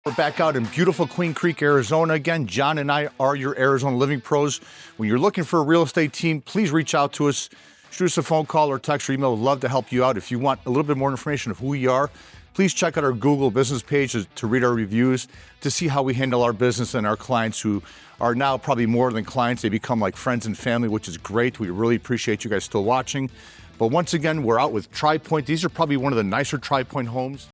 We're back out in beautiful Queen Creek, Arizona again. John and I are your Arizona Living Pros. When you're looking for a real estate team, please reach out to us. Shoot us a phone call or text or email. We'd love to help you out. If you want a little bit more information of who we are, please check out our Google business page to read our reviews, to see how we handle our business and our clients who are now probably more than clients. They become like friends and family, which is great. We really appreciate you guys still watching. But once again, we're out with Tri Pointe. These are probably one of the nicer Tri Pointe homes.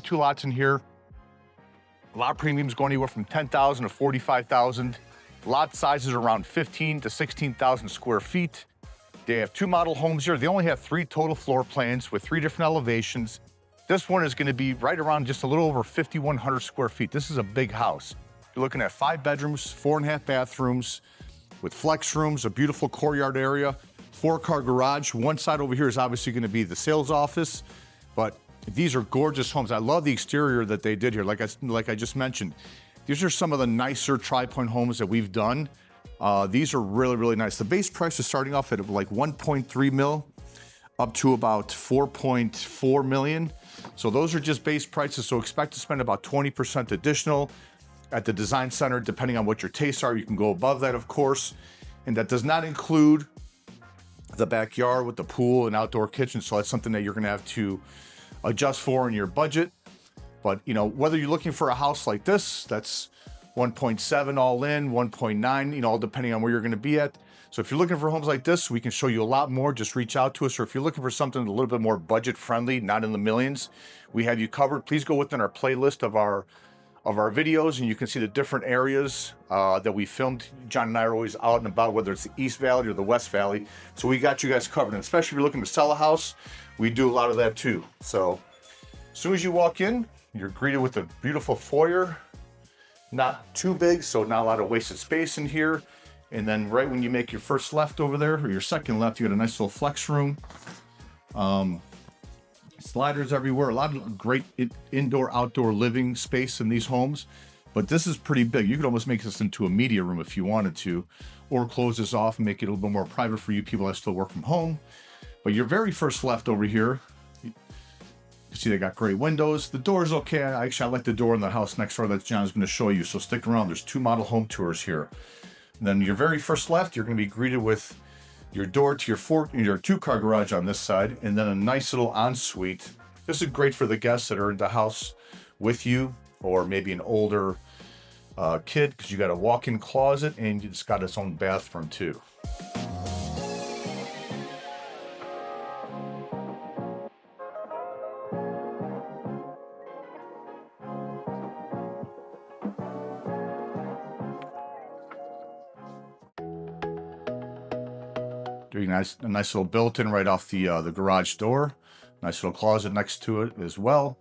Two lots in here. Lot premiums going anywhere from 10,000 to 45,000. Lot sizes around 15 to 16,000 square feet. They have 2 model homes here. They only have 3 total floor plans with 3 different elevations. This one is going to be right around just a little over 5,100 square feet. This is a big house. You're looking at 5 bedrooms, 4.5 bathrooms with flex rooms, a beautiful courtyard area, 4-car garage. One side over here is obviously going to be the sales office, but these are gorgeous homes. I love the exterior that they did here. Like I just mentioned, these are some of the nicer Tri Pointe homes that we've done. These are really, really nice. The base price is starting off at like 1.3 mil up to about 4.4 million. So those are just base prices. So expect to spend about 20% additional at the design center, depending on what your tastes are. You can go above that, of course. And that does not include the backyard with the pool and outdoor kitchen. So that's something that you're gonna have to adjust for in your budget. But you know, whether you're looking for a house like this, that's 1.7 all in, 1.9, you know, all depending on where you're going to be at. So if you're looking for homes like this, we can show you a lot more. Just reach out to us. Or if you're looking for something a little bit more budget friendly, not in the millions, we have you covered. Please go within our playlist of our videos, and you can see the different areas that we filmed. John and I are always out and about, whether it's the East Valley or the West Valley. So we got you guys covered. And especially if you're looking to sell a house, we do a lot of that too. So as soon as you walk in, you're greeted with a beautiful foyer. Not too big, so not a lot of wasted space in here. And then right when you make your first left over there, or your second left, you got a nice little flex room. Sliders everywhere. A lot of great indoor, outdoor living space in these homes. But this is pretty big. You could almost make this into a media room if you wanted to, or close this off and make it a little bit more private for you people that still work from home. But your very first left over here, you see they got great windows. The door's okay. I like the door in the house next door that John's going to show you. So stick around. There's 2 model home tours here. And then your very first left, you're going to be greeted with your door to your 2-car garage on this side, and then a nice little ensuite. This is great for the guests that are in the house with you, or maybe an older kid, because you got a walk-in closet and it's got its own bathroom too. Doing a nice little built-in right off the garage door. Nice little closet next to it as well.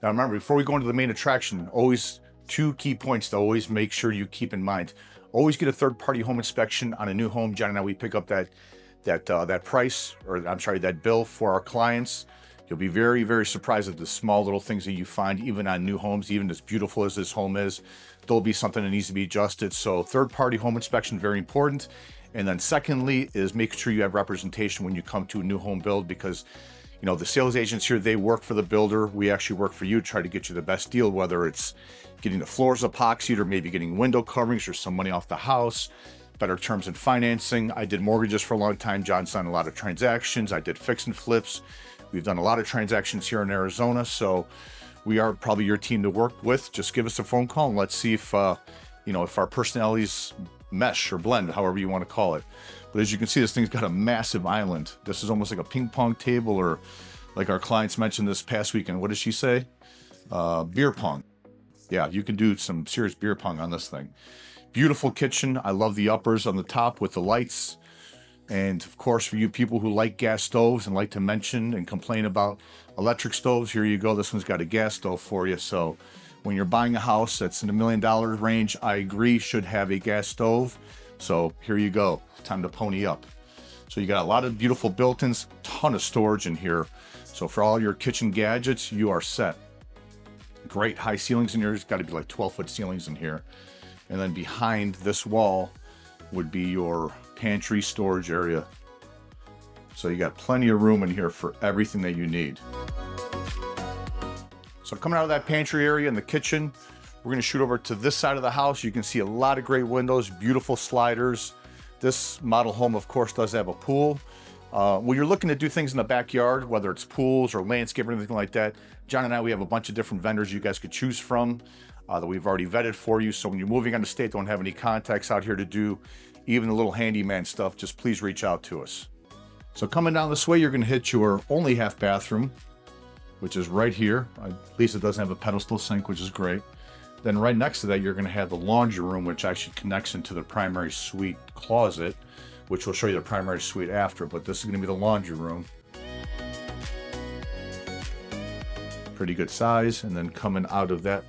Now remember, before we go into the main attraction, always 2 key points to always make sure you keep in mind. Always get a third-party home inspection on a new home. John and I, we pick up that price, or I'm sorry, that bill for our clients. You'll be very, very surprised at the small little things that you find, even on new homes, even as beautiful as this home is. There'll be something that needs to be adjusted. So third-party home inspection, very important. And then secondly is making sure you have representation when you come to a new home build, because you know, the sales agents here, they work for the builder. We actually work for you to try to get you the best deal, whether it's getting the floors epoxied or maybe getting window coverings or some money off the house, better terms in financing. I did mortgages for a long time. John's done a lot of transactions. I did fix and flips. We've done a lot of transactions here in Arizona. So we are probably your team to work with. Just give us a phone call and let's see if, you know, if our personalities mesh or blend, however you want to call it. But as you can see, this thing's got a massive island. This is almost like a ping pong table, or like our clients mentioned this past weekend. What did she say? Beer pong. Yeah, you can do some serious beer pong on this thing. Beautiful kitchen. I love the uppers on the top with the lights. And of course, for you people who like gas stoves and like to mention and complain about electric stoves, here you go. This one's got a gas stove for you. So when you're buying a house that's in the $1 million range, I agree, should have a gas stove. So here you go. Time to pony up. So you got a lot of beautiful built-ins, ton of storage in here. So for all your kitchen gadgets, you are set. Great high ceilings in here. It's got to be like 12-foot ceilings in here. And then behind this wall would be your pantry storage area. So you got plenty of room in here for everything that you need. So coming out of that pantry area in the kitchen, we're going to shoot over to this side of the house. You can see a lot of great windows, beautiful sliders. This model home, of course, does have a pool. When you're looking to do things in the backyard, whether it's pools or landscape or anything like that, John and I, we have a bunch of different vendors you guys could choose from that we've already vetted for you. So when you're moving on the state, don't have any contacts out here to do even the little handyman stuff, just please reach out to us. So coming down this way, you're going to hit your only half bathroom, which is right here. At least it doesn't have a pedestal sink, which is great. Then right next to that, you're going to have the laundry room, which actually connects into the primary suite closet, which we'll show you the primary suite after, but this is going to be the laundry room. Pretty good size. And then coming out of that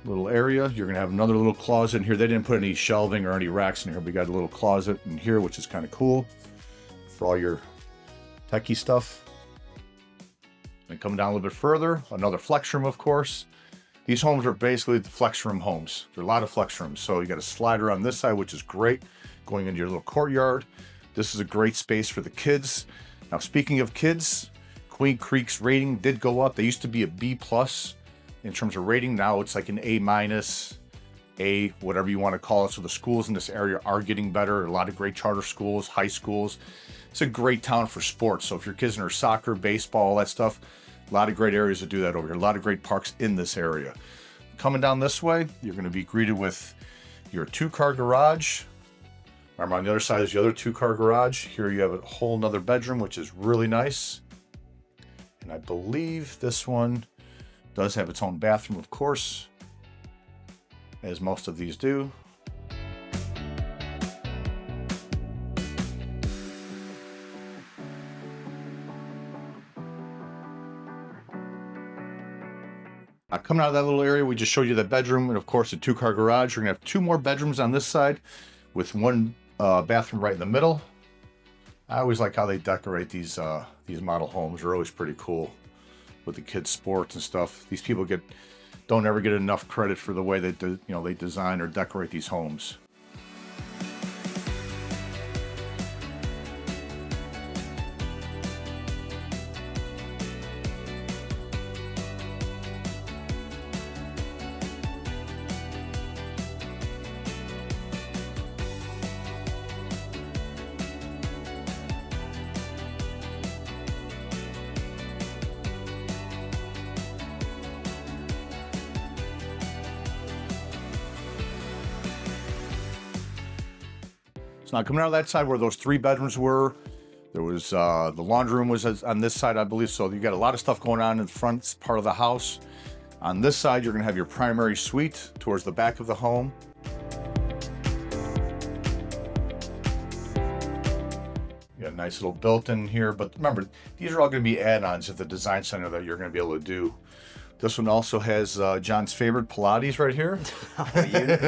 little area, you're going to have another little closet in here. They didn't put any shelving or any racks in here. We got a little closet in here, which is kind of cool for all your techie stuff. And coming down a little bit further, another flex room, of course. These homes are basically the flex room homes. There are a lot of flex rooms. So you got a slider on this side, which is great, going into your little courtyard. This is a great space for the kids. Now, speaking of kids, Queen Creek's rating did go up. They used to be a B+ in terms of rating. Now it's like an A-, A, whatever you want to call it. So the schools in this area are getting better. A lot of great charter schools, high schools. It's a great town for sports. So if your kids are soccer, baseball, all that stuff, a lot of great areas to do that over here. A lot of great parks in this area. Coming down this way, you're going to be greeted with your 2-car garage. Remember, on the other side is the other 2-car garage. Here you have a whole nother bedroom, which is really nice. And I believe this one does have its own bathroom, of course, as most of these do. Coming out of that little area, we just showed you the bedroom and, of course, the 2-car garage. We're going to have 2 more bedrooms on this side with 1 bathroom right in the middle. I always like how they decorate these model homes. They're always pretty cool with the kids' sports and stuff. These people don't ever get enough credit for the way that they design or decorate these homes. So now coming out of that side where those 3 bedrooms were, there was the laundry room was on this side, I believe. So you got a lot of stuff going on in the front part of the house. On this side, you're going to have your primary suite towards the back of the home. You got a nice little built-in here, but remember, these are all going to be add-ons at the design center that you're going to be able to do. This one also has John's favorite Pilates right here.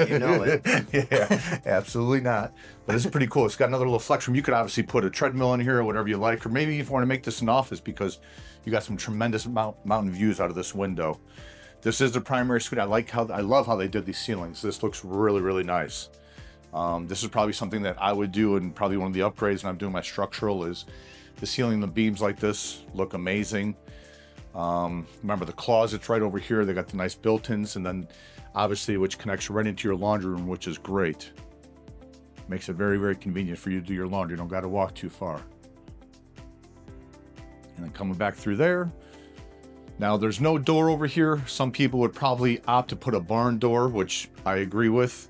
You know it. Yeah, absolutely not. But it's pretty cool. It's got another little flex room. You could obviously put a treadmill in here or whatever you like, or maybe if you want to make this an office because you got some tremendous mountain views out of this window. This is the primary suite. I love how they did these ceilings. This looks really, really nice. This is probably something that I would do, and probably one of the upgrades when I'm doing my structural is the ceiling and the beams like this look amazing. Remember the closet's right over here. They got the nice built-ins, and then obviously which connects right into your laundry room, which is great. Makes it very, very convenient for you to do your laundry. You don't got to walk too far. And then coming back through there. Now there's no door over here. Some people would probably opt to put a barn door, which I agree with.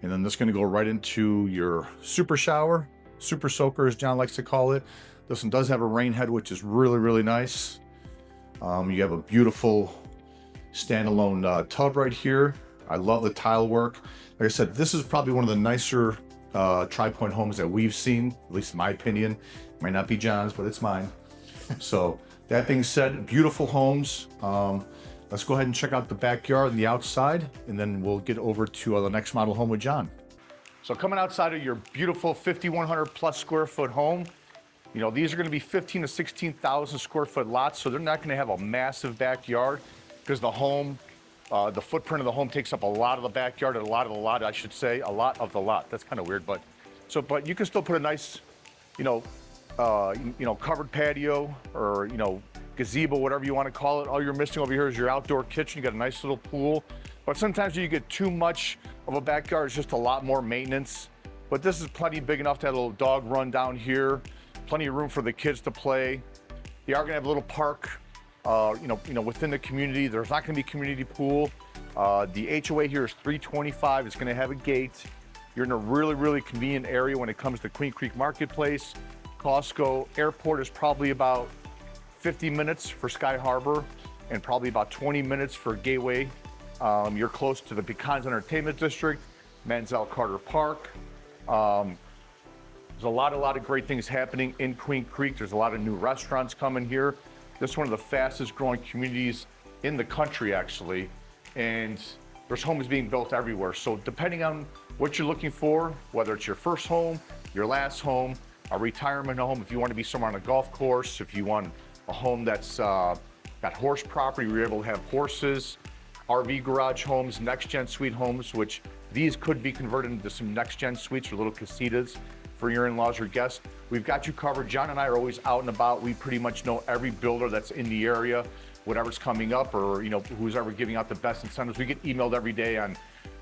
And then this is going to go right into your super shower, super soaker, as John likes to call it. This one does have a rain head, which is really, really nice. You have a beautiful standalone tub right here. I love the tile work. Like I said, this is probably one of the nicer Tri Pointe homes that we've seen, at least in my opinion. Might not be John's, but it's mine. So that being said, beautiful homes. Let's go ahead and check out the backyard and the outside, and then we'll get over to the next model home with John. So coming outside of your beautiful 5,100 plus square foot home, you know, these are gonna be 15 to 16,000 square foot lots, so they're not gonna have a massive backyard because the home, the footprint of the home takes up a lot of the backyard and a lot of the lot, I should say, a lot of the lot. That's kind of weird, but you can still put a nice, covered patio or, gazebo, whatever you want to call it. All you're missing over here is your outdoor kitchen. You got a nice little pool, but sometimes you get too much of a backyard. It's just a lot more maintenance, but this is plenty big enough to have a little dog run down here, plenty of room for the kids to play. They are gonna have a little park, within the community. There's not gonna be a community pool. The HOA here is $325. It's gonna have a gate. You're in a really, really convenient area when it comes to Queen Creek Marketplace. Costco Airport is probably about 50 minutes for Sky Harbor and probably about 20 minutes for Gateway. You're close to the Pecans Entertainment District, Mansell Carter Park. There's a lot of great things happening in Queen Creek. There's a lot of new restaurants coming here. This is one of the fastest growing communities in the country, actually. And there's homes being built everywhere. So depending on what you're looking for, whether it's your first home, your last home, a retirement home, if you want to be somewhere on a golf course, if you want a home that's got horse property, we're able to have horses, RV garage homes, next-gen suite homes, which these could be converted into some next-gen suites or little casitas for your in-laws or guests. We've got you covered. John and I are always out and about. We pretty much know every builder that's in the area, whatever's coming up, or who's ever giving out the best incentives. We get emailed every day on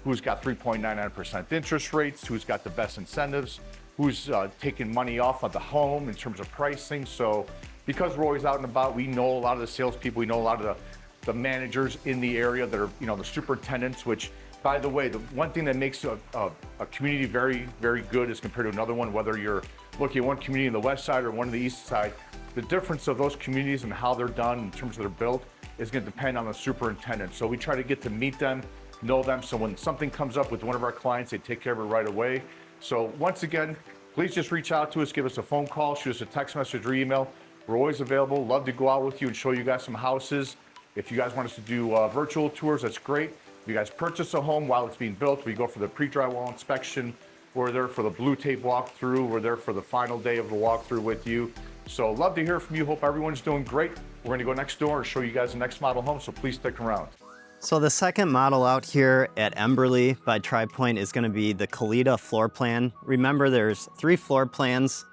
who's got 3.99% interest rates, who's got the best incentives, who's taking money off of the home in terms of pricing. So because we're always out and about, we know a lot of the salespeople, we know a lot of the managers in the area that are, the superintendents, which, by the way, the one thing that makes a community very, very good as compared to another one, whether you're looking at one community in the west side or one on the east side, the difference of those communities and how they're done in terms of their built is going to depend on the superintendent. So we try to get to meet them, know them, so when something comes up with one of our clients, they take care of it right away. So once again, please just reach out to us, give us a phone call, shoot us a text message or email. We're always available. Love to go out with you and show you guys some houses. If you guys want us to do virtual tours, that's great. If you guys purchase a home while it's being built, we go for the pre-drywall inspection. We're there for the blue tape walkthrough. We're there for the final day of the walkthrough with you. So love to hear from you. Hope everyone's doing great. We're going to go next door and show you guys the next model home, so please stick around. So the second model out here at Emberly by Tri Pointe is going to be the Kalita floor plan. Remember, there's 3 floor plans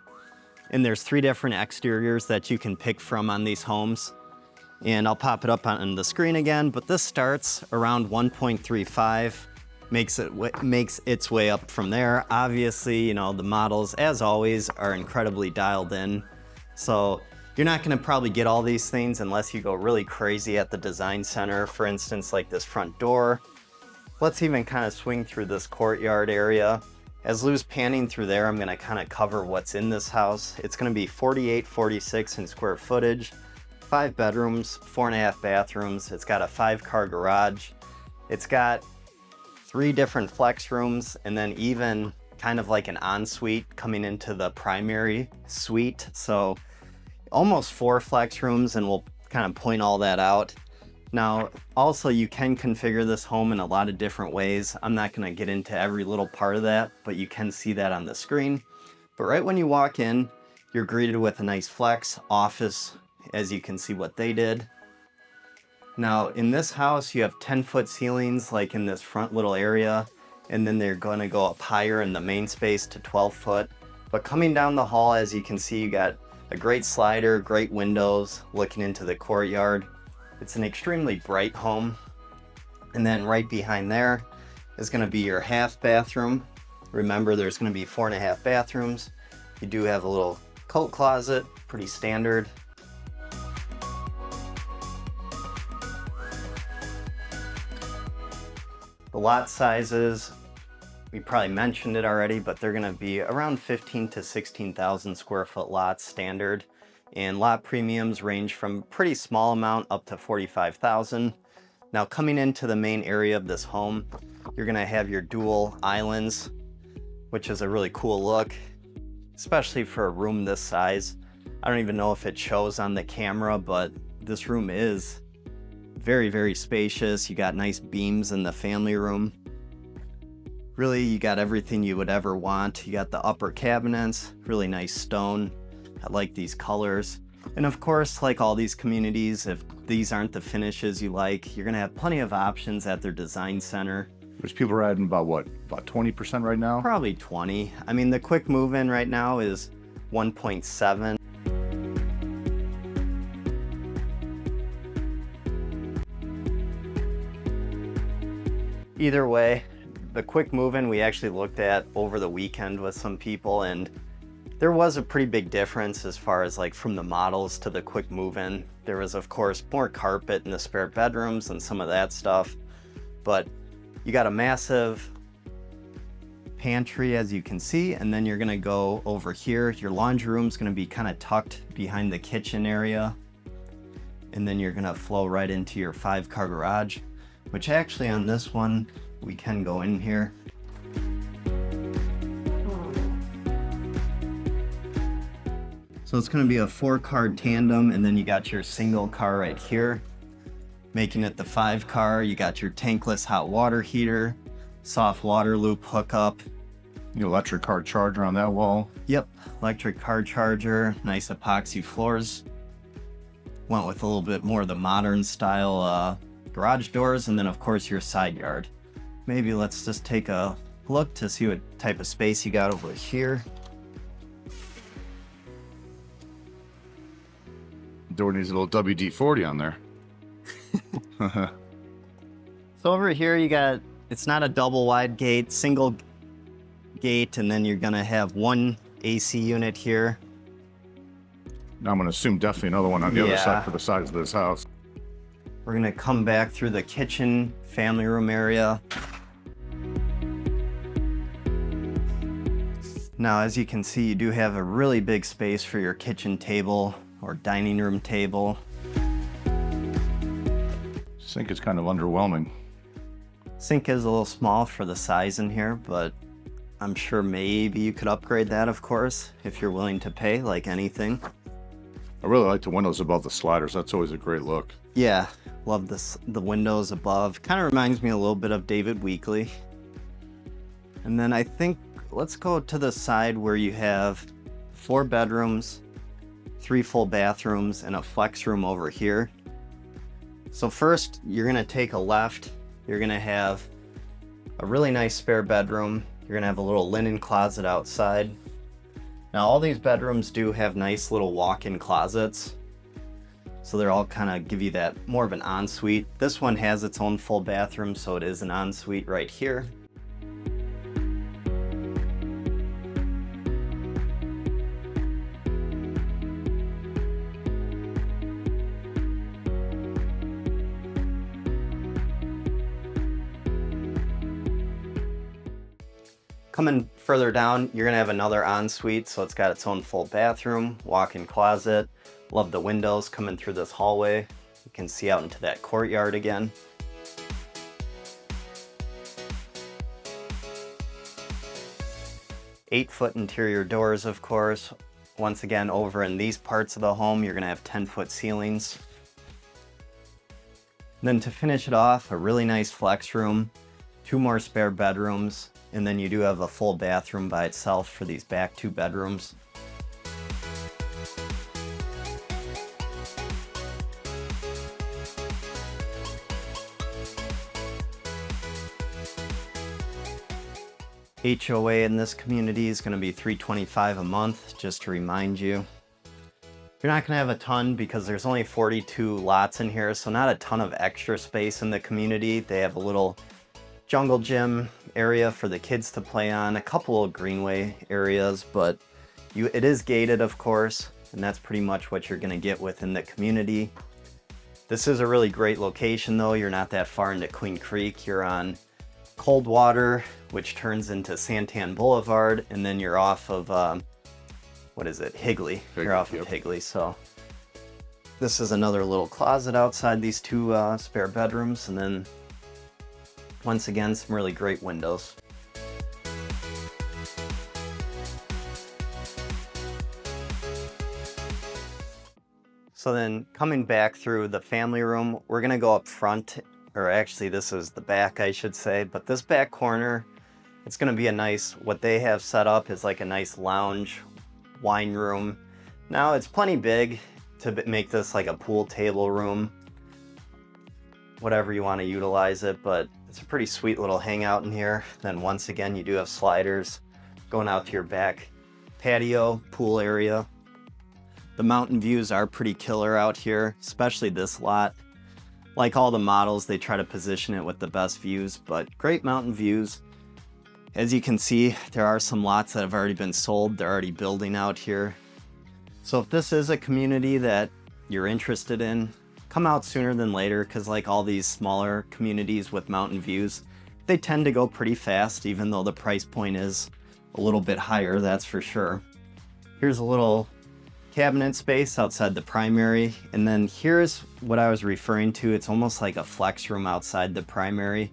and there's 3 different exteriors that you can pick from on these homes. And I'll pop it up on the screen again, but this starts around 1.35, makes its way up from there. Obviously, the models, as always, are incredibly dialed in. So you're not gonna probably get all these things unless you go really crazy at the design center. For instance, like this front door. Let's even kind of swing through this courtyard area. As Lou's panning through there, I'm gonna kind of cover what's in this house. It's gonna be 4846 in square footage, 5 bedrooms, 4.5 bathrooms. It's got a 5-car garage. It's got 3 different flex rooms, and then even kind of like an ensuite coming into the primary suite. So almost 4 flex rooms, and we'll kind of point all that out. Now, also you can configure this home in a lot of different ways. I'm not gonna get into every little part of that, but you can see that on the screen. But right when you walk in, you're greeted with a nice flex office, as you can see what they did. Now, in this house, you have 10-foot ceilings, like in this front little area, and then they're gonna go up higher in the main space to 12 foot. But coming down the hall, as you can see, you got a great slider, great windows looking into the courtyard. It's an extremely bright home. And then right behind there is gonna be your half bathroom. Remember, there's gonna be 4.5 bathrooms. You do have a little coat closet, pretty standard. The lot sizes we probably mentioned it already, but they're gonna be around 15 to 16,000 square foot lots standard. And lot premiums range from pretty small amount up to 45,000. Now coming into the main area of this home, you're gonna have your dual islands, which is a really cool look, especially for a room this size. I don't even know if it shows on the camera, but this room is very, very spacious. You got nice beams in the family room. Really, you got everything you would ever want. You got the upper cabinets, really nice stone. I like these colors. And of course, like all these communities, if these aren't the finishes you like, you're gonna have plenty of options at their design center. Which people are adding about what? About 20% right now? Probably 20. I mean, the quick move-in right now is 1.7. Either way, the quick move-in we actually looked at over the weekend with some people, and there was a pretty big difference as far as like from the models to the quick move-in. There was of course more carpet in the spare bedrooms and some of that stuff, but you got a massive pantry as you can see, and then you're gonna go over here. Your laundry room's gonna be kind of tucked behind the kitchen area, and then you're gonna flow right into your 5-car garage, which actually on this one we can go in here. So it's going to be a 4-car tandem, and then you got your single car right here, making it the 5-car. You got your tankless hot water heater, soft water loop hookup. The electric car charger on that wall. Yep, electric car charger, nice epoxy floors. Went with a little bit more of the modern style garage doors, and then of course your side yard. Maybe let's just take a look to see what type of space you got over here. Door needs a little WD-40 on there. So over here you got, it's not a double wide gate, single gate, and then you're gonna have one AC unit here. Now I'm gonna assume definitely another one on the other side for the size of this house. We're gonna come back through the kitchen, family room area. Now, as you can see, you do have a really big space for your kitchen table or dining room table. Sink is kind of underwhelming. Sink is a little small for the size in here, but I'm sure maybe you could upgrade that, of course, if you're willing to pay, like anything. I really like the windows above the sliders. That's always a great look. Yeah, love this, the windows above. Kind of reminds me a little bit of David Weekley. And then I think, let's go to the side where you have 4 bedrooms, 3 full bathrooms, and a flex room over here. So first, you're gonna take a left. You're gonna have a really nice spare bedroom. You're gonna have a little linen closet outside. Now all these bedrooms do have nice little walk-in closets. So they're all kind of give you that more of an ensuite. This one has its own full bathroom, so it is an ensuite right here. Coming further down, you're gonna have another ensuite, so it's got its own full bathroom, walk-in closet. Love the windows coming through this hallway. You can see out into that courtyard again. Eight-foot interior doors, of course. Once again, over in these parts of the home, you're gonna have 10-foot ceilings. And then to finish it off, a really nice flex room, 2 more spare bedrooms, and then you do have a full bathroom by itself for these back 2 bedrooms. HOA in this community is going to be $325 a month, just to remind you. You're not going to have a ton because there's only 42 lots in here, so not a ton of extra space in the community. They have a little jungle gym area for the kids to play on, a couple of greenway areas, but it is gated, of course, and that's pretty much what you're going to get within the community. This is a really great location though. You're not that far into Queen Creek. You're on Coldwater, which turns into Santan Boulevard, and then you're off of, what is it, Higley. You're off of Higley, so. This is another little closet outside these two spare bedrooms, and then once again, some really great windows. So then coming back through the family room, we're gonna go up front, or actually this is the back, I should say, but this back corner, it's gonna be a nice, what they have set up is like a nice lounge wine room. Now it's plenty big to make this like a pool table room, whatever you want to utilize it, but it's a pretty sweet little hangout in here. Then once again, you do have sliders going out to your back patio, pool area. The mountain views are pretty killer out here, especially this lot. Like all the models, they try to position it with the best views, but great mountain views. As you can see, there are some lots that have already been sold. They're already building out here. So if this is a community that you're interested in, come out sooner than later, because like all these smaller communities with mountain views, they tend to go pretty fast, even though the price point is a little bit higher, that's for sure. Here's a little cabinet space outside the primary, and then here's what I was referring to. It's almost like a flex room outside the primary.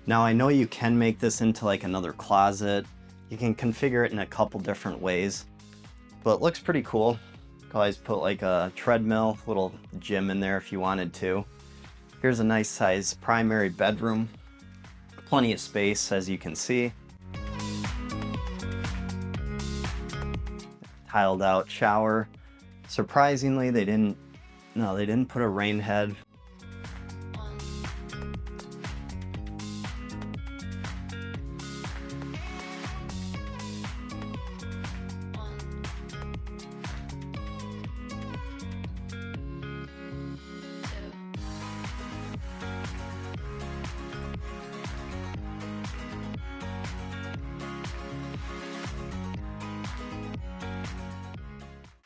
Now I know you can make this into like another closet. You can configure it in a couple different ways, but it looks pretty cool. You can always put like a treadmill, little gym in there if you wanted to. Here's a nice size primary bedroom. Plenty of space, as you can see. Tiled out shower. Surprisingly, they didn't put a rain head.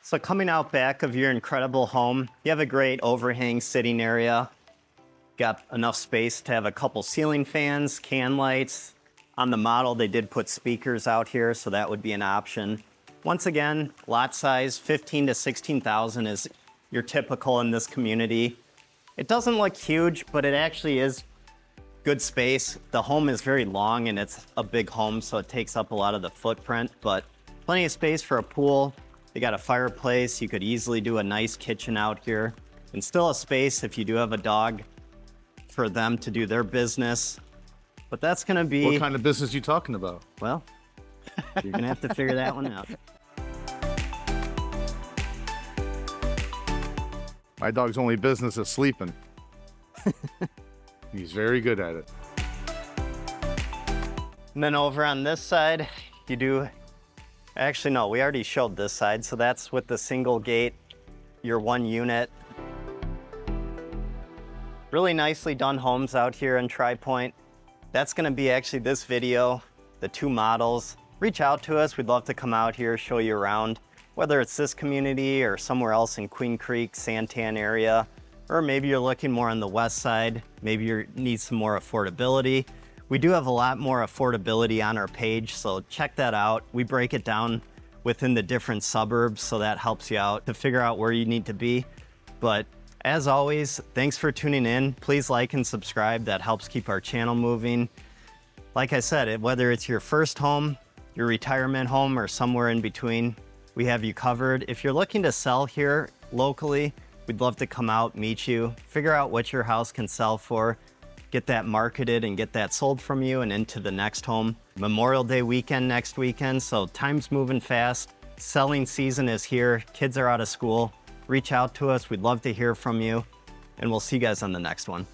So coming out back of your incredible home, you have a great overhang sitting area. Got enough space to have a couple ceiling fans, can lights. On the model, they did put speakers out here, so that would be an option. Once again, lot size, 15 to 16,000 is your typical in this community. It doesn't look huge, but it actually is good space. The home is very long and it's a big home, so it takes up a lot of the footprint, but plenty of space for a pool. They got a fireplace. You could easily do a nice kitchen out here, and still a space if you do have a dog for them to do their business. But that's gonna be... What kind of business you talking about? Well, you're gonna have to figure that one out. My dog's only business is sleeping. He's very good at it. And then over on this side, you do... Actually, no, we already showed this side, so that's with the single gate, your one unit. Really nicely done homes out here in Tri Pointe. That's gonna be actually this video, the two models. Reach out to us, we'd love to come out here, show you around, whether it's this community or somewhere else in Queen Creek, Santan area, or maybe you're looking more on the west side, maybe you need some more affordability. We do have a lot more affordability on our page, so check that out. We break it down within the different suburbs, so that helps you out to figure out where you need to be. But as always, thanks for tuning in. Please like and subscribe. That helps keep our channel moving. Like I said, whether it's your first home, your retirement home, or somewhere in between, we have you covered. If you're looking to sell here locally, we'd love to come out, meet you, figure out what your house can sell for, get that marketed and get that sold from you and into the next home. Memorial Day weekend next weekend, so time's moving fast. Selling season is here. Kids are out of school. Reach out to us. We'd love to hear from you, and we'll see you guys on the next one.